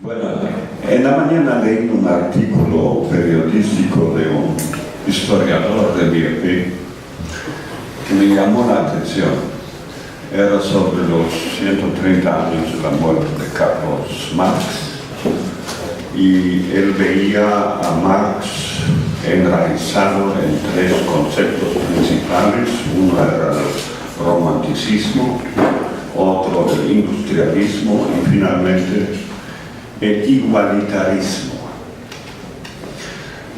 Bueno, en la mañana leí un artículo periodístico de un historiador de IEP que me llamó la atención. Era sobre los 130 años de la muerte de Carlos Marx, y él veía a Marx enraizado en tres conceptos principales. Uno era el romanticismo, otro el industrialismo y finalmente el igualitarismo.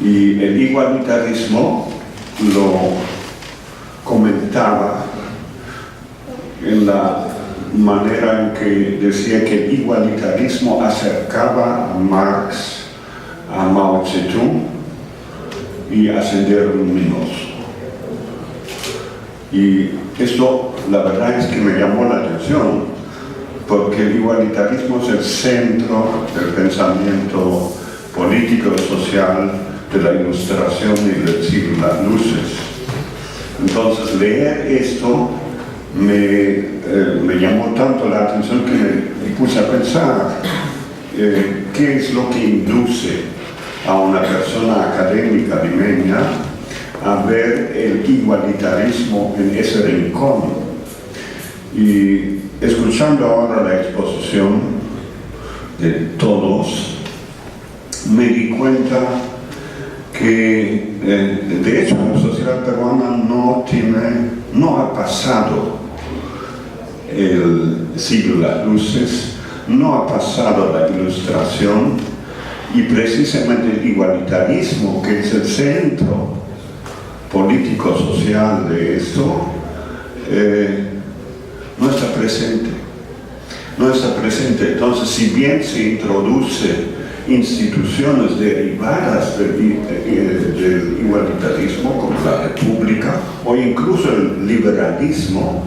Y el igualitarismo lo comentaba en la manera en que decía que el igualitarismo acercaba a Marx a Mao Zedong y a Sendero Luminoso. Y esto, la verdad es que me llamó la atención, porque el igualitarismo es el centro del pensamiento político y social de la Ilustración y del siglo de las luces. Entonces, leer esto me llamó tanto la atención que me puse a pensar qué es lo que induce a una persona académica limeña a ver el igualitarismo en ese rincón. Y escuchando ahora la exposición de todos, me di cuenta que de hecho la sociedad peruana no ha pasado el siglo de las luces, no ha pasado la Ilustración, y precisamente el igualitarismo, que es el centro político-social de esto, no está presente. No está presente. Entonces, si bien se introduce instituciones derivadas del igualitarismo, como la república o incluso el liberalismo,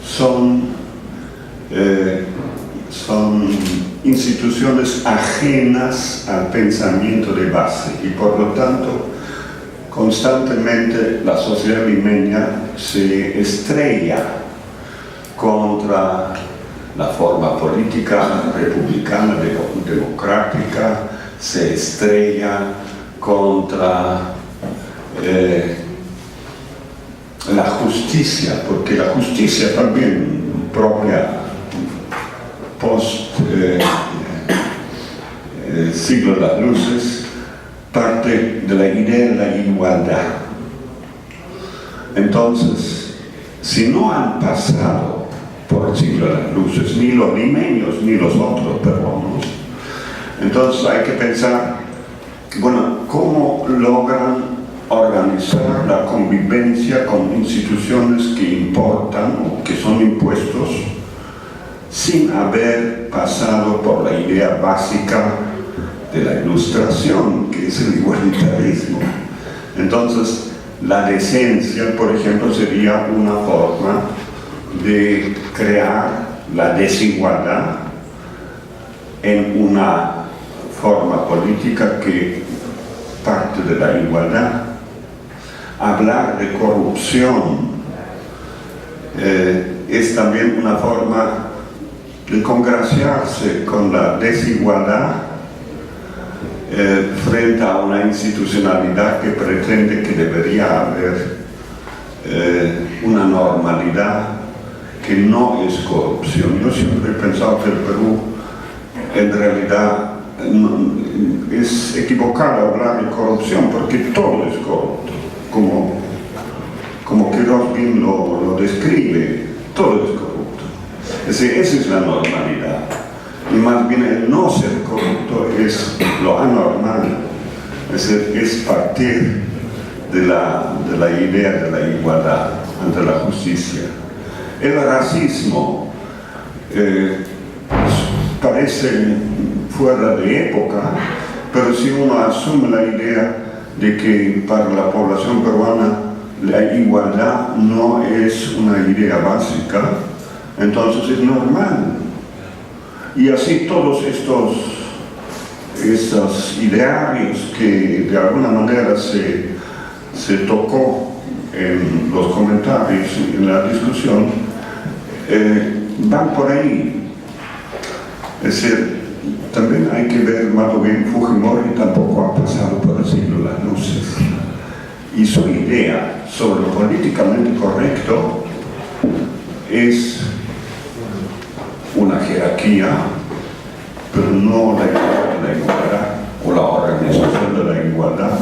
son instituciones ajenas al pensamiento de base, y por lo tanto constantemente la sociedad limeña se estrella contra la forma política republicana, democrática, se estrella contra la justicia, porque la justicia también propia post siglo de las luces parte de la idea de la igualdad. Entonces, si no han pasado por el siglo de las luces ni los limeños ni los otros peruanos, entonces hay que pensar, bueno, ¿cómo logran organizar la convivencia con instituciones que importan o que son impuestos sin haber pasado por la idea básica de la Ilustración, que es el igualitarismo? Entonces, la decencia, por ejemplo, sería una forma de crear la desigualdad en una forma política que parte de la igualdad. Hablar de corrupción es también una forma de congraciarse con la desigualdad frente a una institucionalidad que pretende que debería haber una normalidad que no es corrupción. Yo siempre he pensado que el Perú en realidad es equivocado hablar de corrupción, porque todo es corrupto, como Queiroz bien lo describe, todo es corrupto. Es decir, esa es la normalidad, y más bien el no ser corrupto es lo anormal. Es decir, es partir de la idea de la igualdad ante la justicia. El racismo parece fuera de época, pero si uno asume la idea de que para la población peruana la igualdad no es una idea básica, entonces es normal. Y así todos estos idearios que de alguna manera se tocó en los comentarios, en la discusión, van por ahí. Es decir, también hay que ver más bien Fujimori tampoco ha pasado por el siglo de las luces. Y su idea sobre lo políticamente correcto es una jerarquía, pero no la igualdad o la organización de la igualdad.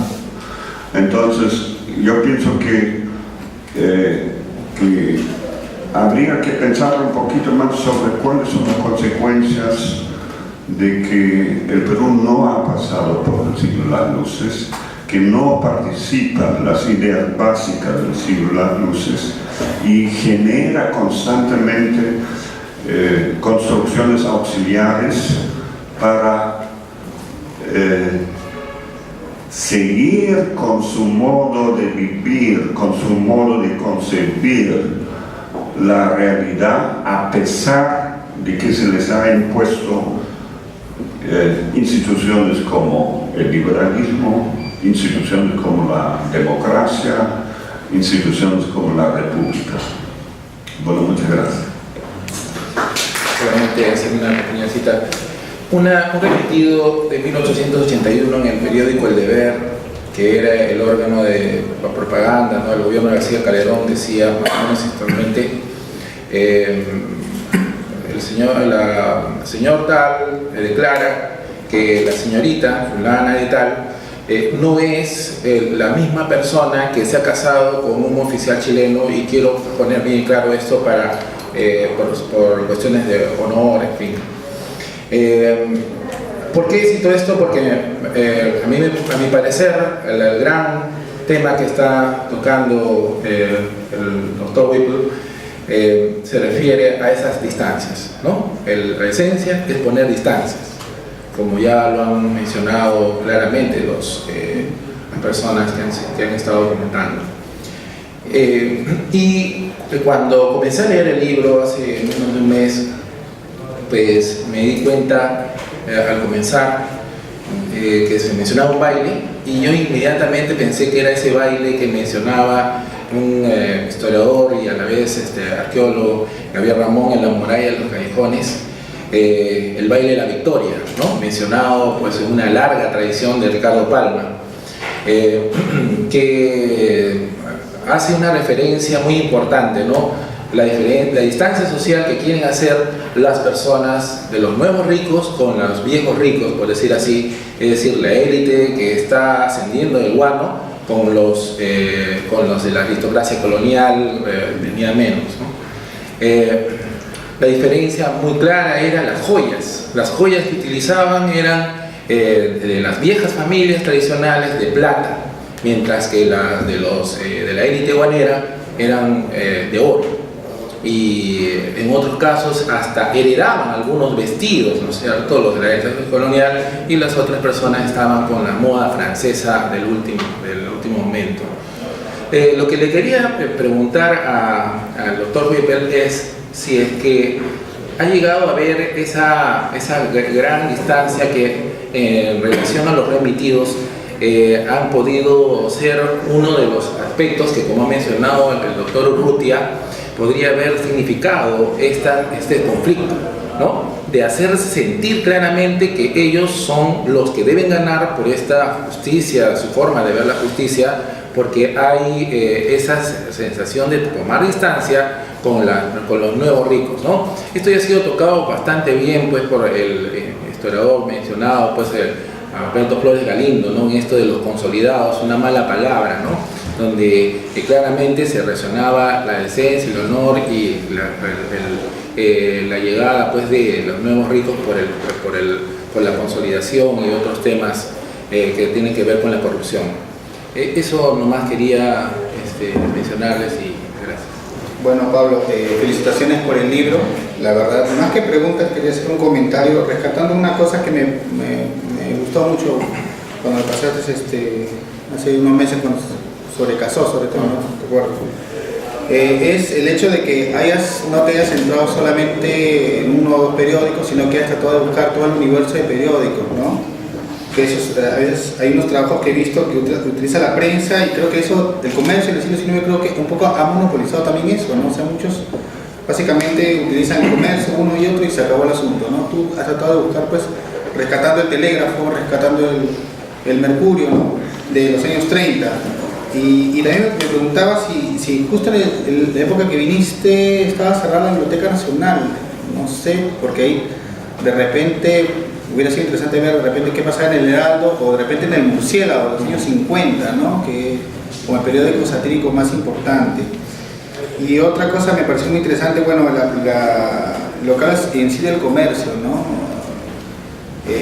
Entonces, yo pienso que habría que pensar un poquito más sobre cuáles son las consecuencias de que el Perú no ha pasado por el siglo de las luces, que no participa en las ideas básicas del siglo de las luces y genera constantemente construcciones auxiliares para seguir con su modo de vivir, con su modo de concebir la realidad, a pesar de que se les ha impuesto instituciones como el liberalismo, instituciones como la democracia, instituciones como la república. Bueno, muchas gracias. Solamente hacer una pequeña cita. Un remitido de 1881 en el periódico El Deber, que era el órgano de la propaganda, ¿no?, del gobierno de García Calderón, decía más o menos textualmente: el señor tal declara que la señorita fulana de tal no es la misma persona que se ha casado con un oficial chileno, y quiero poner bien claro esto para por cuestiones de honor, en fin. ¿Por qué cito esto? Porque a mi parecer el gran tema que está tocando el doctor Whipple se refiere a esas distancias, ¿no? La esencia es poner distancias, como ya lo han mencionado claramente las personas que han estado comentando. Y cuando comencé a leer el libro hace menos de un mes, pues me di cuenta al comenzar que se mencionaba un baile, y yo inmediatamente pensé que era ese baile que mencionaba un historiador y a la vez arqueólogo, Gabriel Ramón, en La muralla de los callejones, el baile de la victoria, ¿no?, mencionado pues en una larga tradición de Ricardo Palma, que hace una referencia muy importante, ¿no?, la distancia social que quieren hacer las personas de los nuevos ricos con los viejos ricos, por decir así, es decir, la élite que está ascendiendo del guano con los de la aristocracia colonial, venía menos, ¿no? La diferencia muy clara eran las joyas. Las joyas que utilizaban eran de las viejas familias tradicionales de plata, mientras que de la élite guanera eran de oro. Y en otros casos hasta heredaban algunos vestidos, ¿no es cierto?, los de la élite colonial, y las otras personas estaban con la moda francesa del último momento. Lo que le quería preguntar al doctor Whipple es si es que ha llegado a ver esa gran distancia que en relación a los remitidos han podido ser uno de los aspectos que, como ha mencionado el doctor Urrutia, podría haber significado este conflicto, ¿no?, de hacer sentir claramente que ellos son los que deben ganar por esta justicia, su forma de ver la justicia, porque hay esa sensación de tomar distancia con los nuevos ricos, ¿no? Esto ya ha sido tocado bastante bien pues por el historiador mencionado, pues Alberto Flores Galindo, ¿no?, en esto de los consolidados, una mala palabra, ¿no?, donde claramente se relacionaba la decencia, el honor y la llegada pues de los nuevos ricos por la consolidación y otros temas que tienen que ver con la corrupción. Eso nomás quería mencionarles, y gracias. Bueno, Pablo, felicitaciones por el libro. La verdad, más que preguntas, quería hacer un comentario rescatando una cosa que me gustó mucho cuando me pasaste hace unos meses sobre Casó, sobre todo, ¿no? ¿Te acuerdas? Es el hecho de que no te hayas centrado solamente en uno o dos periódicos, sino que hayas tratado de buscar todo el universo de periódicos, ¿no? Que a veces hay unos trabajos que he visto que utiliza la prensa, y creo que eso del comercio del siglo XIX, creo que un poco ha monopolizado también eso, ¿no? O sea, básicamente utilizan el comercio uno y otro y se acabó el asunto, ¿no? Tú has tratado de buscar, pues, rescatando el telégrafo, rescatando el mercurio, ¿no? De los años 30. Y también me preguntaba si justo en la época que viniste estaba cerrada la Biblioteca Nacional, no sé, porque ahí de repente hubiera sido interesante ver de repente qué pasaba en el Heraldo o de repente en el Murciélago de los años 50, ¿no? Que, como el periódico satírico más importante. Y otra cosa me pareció muy interesante, bueno, lo que hablas en sí del comercio, ¿no?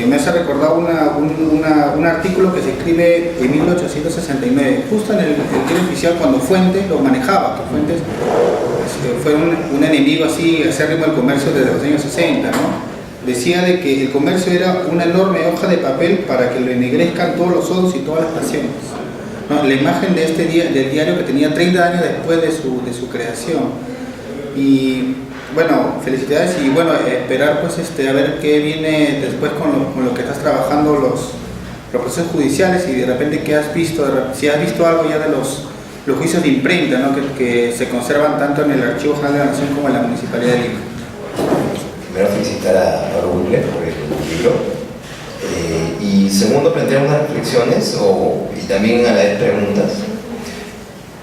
Me hace recordar un artículo que se escribe en 1869, justo en el diario oficial cuando Fuentes lo manejaba, que Fuentes fue un enemigo así acérrimo del comercio desde los años 60, ¿no? Decía de que el comercio era una enorme hoja de papel para que lo ennegrezcan todos los odos y todas las pasiones, ¿no? La imagen de del diario que tenía 30 años después de su creación. Y bueno, felicidades y bueno, esperar pues a ver qué viene después con lo que estás trabajando los procesos judiciales y de repente qué has visto, si has visto algo ya de los juicios de imprenta, ¿no? que se conservan tanto en el Archivo General de la Nación como en la Municipalidad de Lima. Primero felicitar a Mauro Buble por el libro y segundo plantear unas reflexiones y también a la vez preguntas.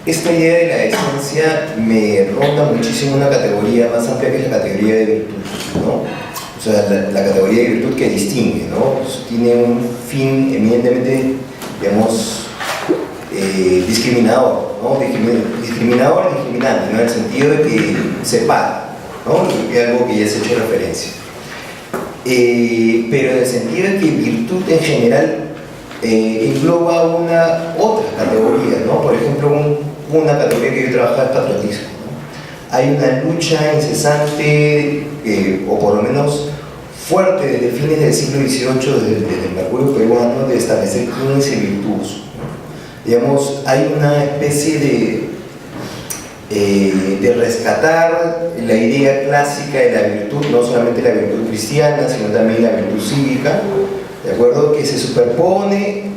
Esta idea de la esencia me ronda muchísimo una categoría más amplia que es la categoría de virtud, ¿no? O sea, la categoría de virtud que distingue, ¿no? Pues tiene un fin eminentemente, digamos, discriminador, ¿no? Discriminador y discriminante, ¿no? En el sentido de que separa, ¿no? Es algo que ya se ha hecho referencia. Pero en el sentido de que virtud en general engloba otra categoría, ¿no? Por ejemplo, una categoría que yo trabajaba es patriotismo, ¿no? Hay una lucha incesante, o por lo menos fuerte, desde fines del siglo XVIII, desde el mercurio peruano, de establecer 15 virtudes, ¿no? Digamos, hay una especie de rescatar la idea clásica de la virtud, no solamente la virtud cristiana, sino también la virtud cívica, ¿de acuerdo? Que se superpone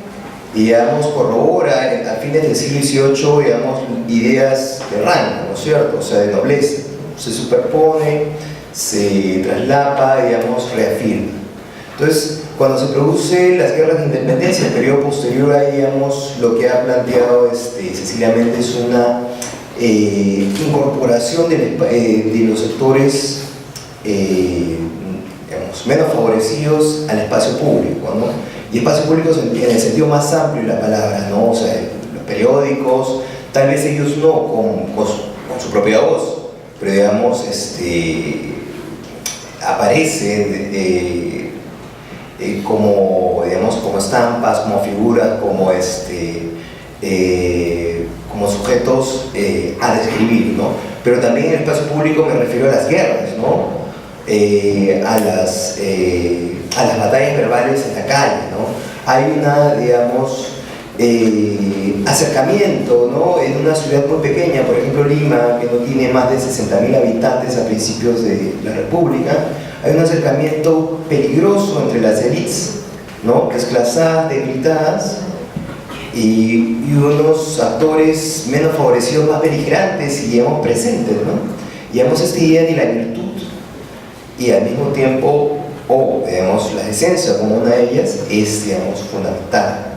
y, digamos, corrobora a fines del siglo XVIII, digamos, ideas de rango, ¿no es cierto? O sea, de nobleza, ¿no? Se superpone, se traslapa, digamos, reafirma. Entonces, cuando se producen las guerras de independencia, el periodo posterior a, digamos, lo que ha planteado Cecilia Méndez es una incorporación de los sectores digamos, menos favorecidos al espacio público, ¿no? Y espacio público en el sentido más amplio de la palabra, ¿no? O sea, los periódicos, tal vez ellos no con su propia voz, pero digamos, aparecen como estampas, como figuras, como sujetos a describir, ¿no? Pero también en el espacio público me refiero a las guerras, ¿no? A las batallas verbales en la calle, ¿no? Hay acercamiento, ¿no? En una ciudad muy pequeña, por ejemplo Lima, que no tiene más de 60.000 habitantes a principios de la República, hay un acercamiento peligroso entre las élites, ¿no? Desclasadas, debilitadas, y unos actores menos favorecidos, más beligerantes y, digamos, presentes, ¿no? Y, digamos, esta idea de la virtud y al mismo tiempo, digamos, la esencia como una de ellas es, digamos, fundamental.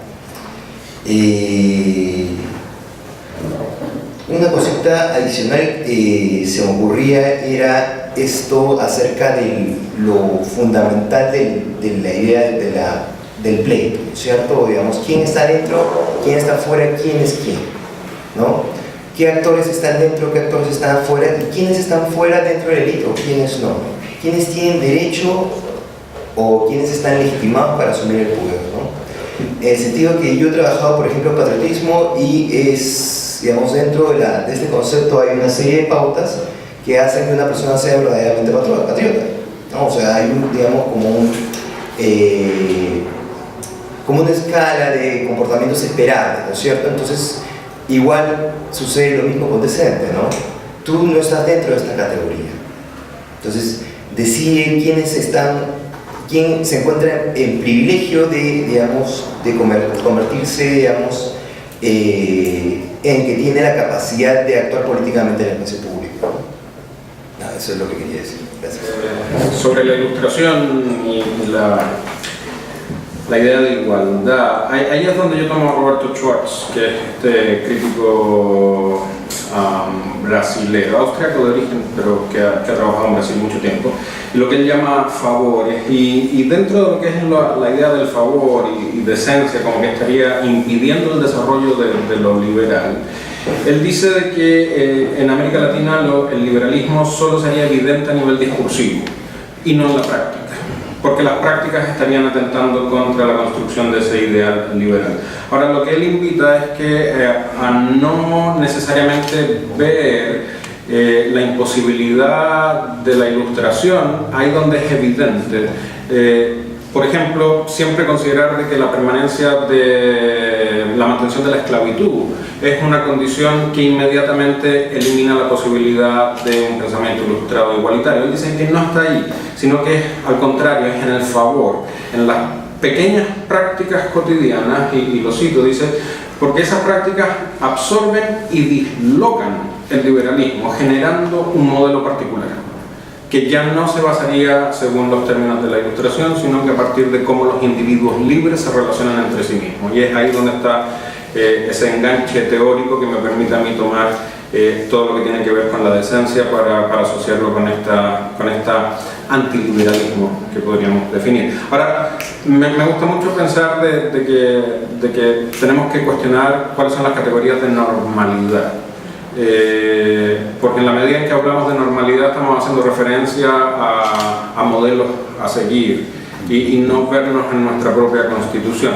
Una cosita adicional se me ocurría era esto acerca de lo fundamental de la idea del pleito, ¿cierto? Digamos, quién está dentro, quién está afuera, quién es quién, ¿no? ¿Qué actores están dentro, qué actores están afuera? ¿Y quiénes están fuera dentro del delito, quiénes no? ¿Quiénes tienen derecho o quiénes están legitimados para asumir el poder, ¿no? En el sentido que yo he trabajado, por ejemplo, en patriotismo y digamos, dentro de este concepto hay una serie de pautas que hacen que una persona sea verdaderamente patriota, ¿no? O sea, hay digamos, como una escala de comportamientos esperables, ¿no es cierto? Entonces, igual sucede lo mismo con decente, ¿no? Tú no estás dentro de esta categoría. Entonces, decide quién se encuentra en privilegio de convertirse, digamos, en que tiene la capacidad de actuar políticamente en el espacio público. Eso es lo que quería decir. Gracias. Sobre la ilustración y la idea de igualdad, ahí es donde yo tomo a Roberto Schwartz, que es este crítico brasilero, austriaco de origen, pero que ha trabajado en Brasil mucho tiempo, y lo que él llama favores, y dentro de lo que es la idea del favor y decencia, como que estaría impidiendo el desarrollo de lo liberal. Él dice de que en América Latina el liberalismo solo sería evidente a nivel discursivo y no en la práctica, porque las prácticas estarían atentando contra la construcción de ese ideal liberal. Ahora, lo que él invita es que a no necesariamente ver la imposibilidad de la ilustración ahí donde es evidente. Por ejemplo, siempre considerar de que la permanencia de la mantención de la esclavitud es una condición que inmediatamente elimina la posibilidad de un pensamiento ilustrado igualitario. Él dice que no está ahí, sino que es al contrario, es en el favor, en las pequeñas prácticas cotidianas, y lo cito, dice, porque esas prácticas absorben y dislocan el liberalismo, generando un modelo particular, que ya no se basaría según los términos de la ilustración, sino que a partir de cómo los individuos libres se relacionan entre sí mismos. Y es ahí donde está ese enganche teórico que me permite a mí tomar todo lo que tiene que ver con la decencia para asociarlo con esta antiliberalismo que podríamos definir. Ahora, me gusta mucho pensar de que tenemos que cuestionar cuáles son las categorías de normalidad. Porque en la medida en que hablamos de normalidad estamos haciendo referencia a modelos a seguir y no vernos en nuestra propia constitución.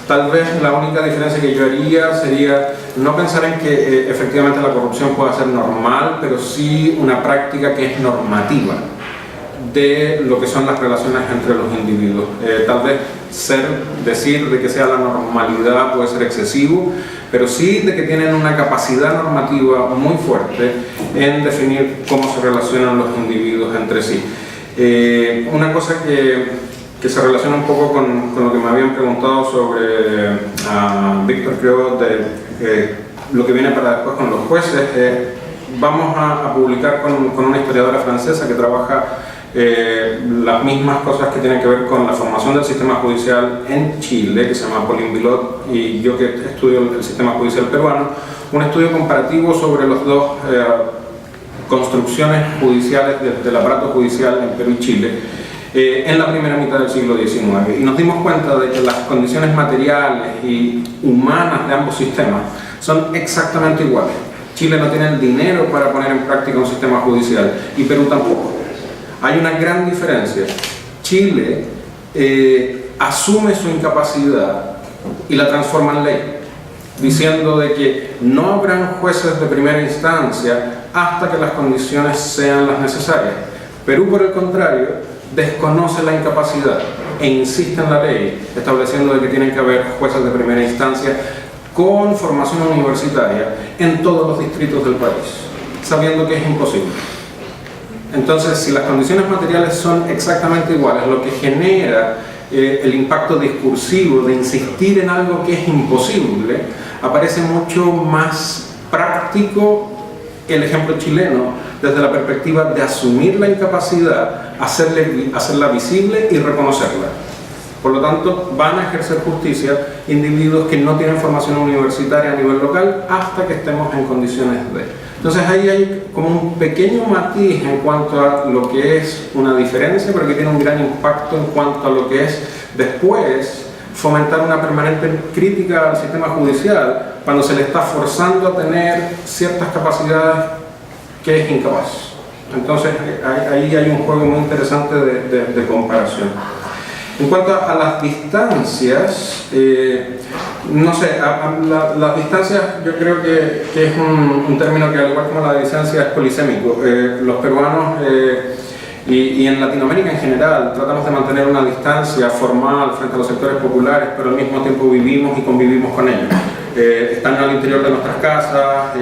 Tal vez la única diferencia que yo haría sería no pensar en que efectivamente la corrupción pueda ser normal, pero sí una práctica que es normativa de lo que son las relaciones entre los individuos. Tal vez decir de que sea la normalidad puede ser excesivo, pero sí de que tienen una capacidad normativa muy fuerte en definir cómo se relacionan los individuos entre sí. Una cosa que se relaciona un poco con lo que me habían preguntado sobre Víctor, creo, de lo que viene para después con los jueces. Vamos a publicar con una historiadora francesa que trabaja las mismas cosas que tienen que ver con la formación del sistema judicial en Chile, que se llama Pauline Bilot, y yo que estudio el sistema judicial peruano, un estudio comparativo sobre las dos construcciones judiciales del aparato judicial en Perú y Chile en la primera mitad del siglo XIX, y nos dimos cuenta de que las condiciones materiales y humanas de ambos sistemas son exactamente iguales. Chile no tiene el dinero para poner en práctica un sistema judicial y Perú tampoco. Hay una gran diferencia. Chile asume su incapacidad y la transforma en ley, diciendo de que no habrán jueces de primera instancia hasta que las condiciones sean las necesarias. Perú, por el contrario, desconoce la incapacidad e insiste en la ley, estableciendo de que tienen que haber jueces de primera instancia con formación universitaria en todos los distritos del país, sabiendo que es imposible. Entonces, si las condiciones materiales son exactamente iguales, lo que genera el impacto discursivo de insistir en algo que es imposible, aparece mucho más práctico el ejemplo chileno desde la perspectiva de asumir la incapacidad, hacerla visible y reconocerla. Por lo tanto, van a ejercer justicia individuos que no tienen formación universitaria a nivel local hasta que estemos en condiciones de. Entonces ahí hay como un pequeño matiz en cuanto a lo que es una diferencia, pero que tiene un gran impacto en cuanto a lo que es después fomentar una permanente crítica al sistema judicial cuando se le está forzando a tener ciertas capacidades que es incapaz. Entonces ahí hay un juego muy interesante de comparación. En cuanto a las distancias, no sé, las distancias yo creo que es un término que, al igual como la distancia, es polisémico. Los peruanos y en Latinoamérica en general tratamos de mantener una distancia formal frente a los sectores populares, pero al mismo tiempo vivimos y convivimos con ellos. Están al interior de nuestras casas,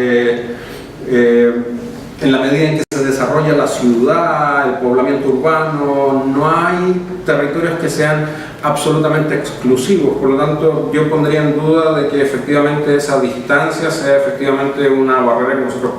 en la medida en que se desarrolla la ciudad, el poblamiento urbano, no hay territorios que sean absolutamente exclusivos. Por lo tanto, yo pondría en duda de que efectivamente esa distancia sea efectivamente una barrera que nosotros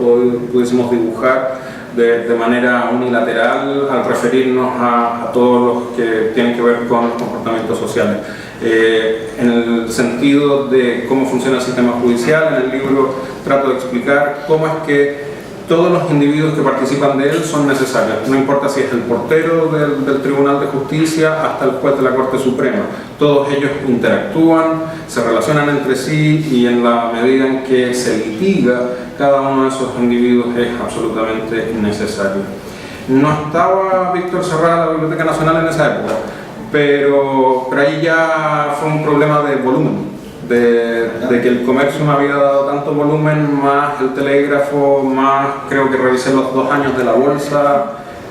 pudiésemos dibujar de manera unilateral al referirnos a todos los que tienen que ver con los comportamientos sociales. En el sentido de cómo funciona el sistema judicial, en el libro trato de explicar cómo es que todos los individuos que participan de él son necesarios, no importa si es el portero del Tribunal de Justicia hasta el juez de la Corte Suprema. Todos ellos interactúan, se relacionan entre sí y en la medida en que se litiga, cada uno de esos individuos es absolutamente necesario. No estaba Víctor Serrat en la Biblioteca Nacional en esa época, pero ahí ya fue un problema de volumen. De que el comercio me había dado tanto volumen, más el telégrafo, más creo que revisé los 2 años de la bolsa,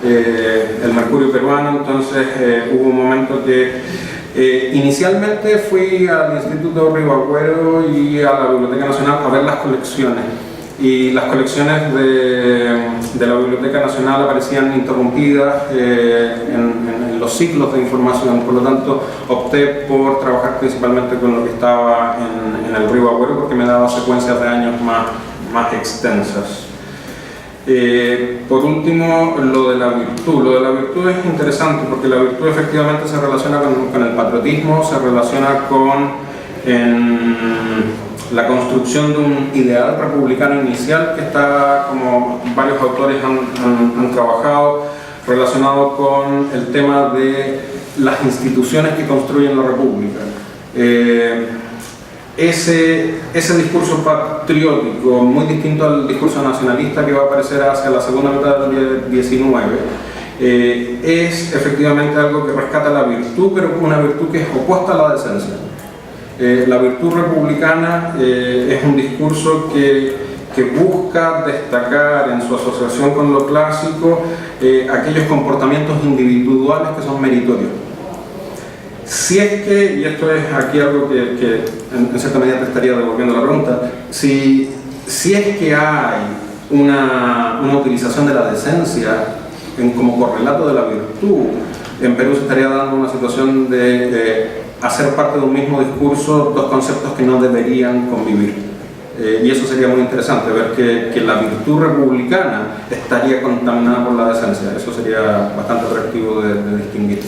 el Mercurio peruano. Entonces hubo un momento que inicialmente fui al Instituto Río Agüero y a la Biblioteca Nacional a ver las colecciones, y las colecciones de la Biblioteca Nacional aparecían interrumpidas en los ciclos de información. Por lo tanto, opté por trabajar principalmente con lo que estaba en el Río Agüero, porque me daba secuencias de años más extensas. Por último, lo de la virtud. Lo de la virtud es interesante porque la virtud efectivamente se relaciona con el patriotismo, se relaciona con la construcción de un ideal republicano inicial que está, como varios autores han trabajado, relacionado con el tema de las instituciones que construyen la república. Ese discurso patriótico, muy distinto al discurso nacionalista que va a aparecer hacia la segunda mitad del XIX, es efectivamente algo que rescata la virtud, pero una virtud que es opuesta a la decencia. La virtud republicana es un discurso que busca destacar en su asociación con lo clásico aquellos comportamientos individuales que son meritorios. Si es que, y esto es aquí algo que en cierta medida te estaría devolviendo la pregunta, si es que hay una utilización de la decencia como correlato de la virtud, en Perú se estaría dando una situación de hacer parte de un mismo discurso dos conceptos que no deberían convivir. Y eso sería muy interesante, ver que la virtud republicana estaría contaminada por la decencia. Eso sería bastante atractivo de distinguir.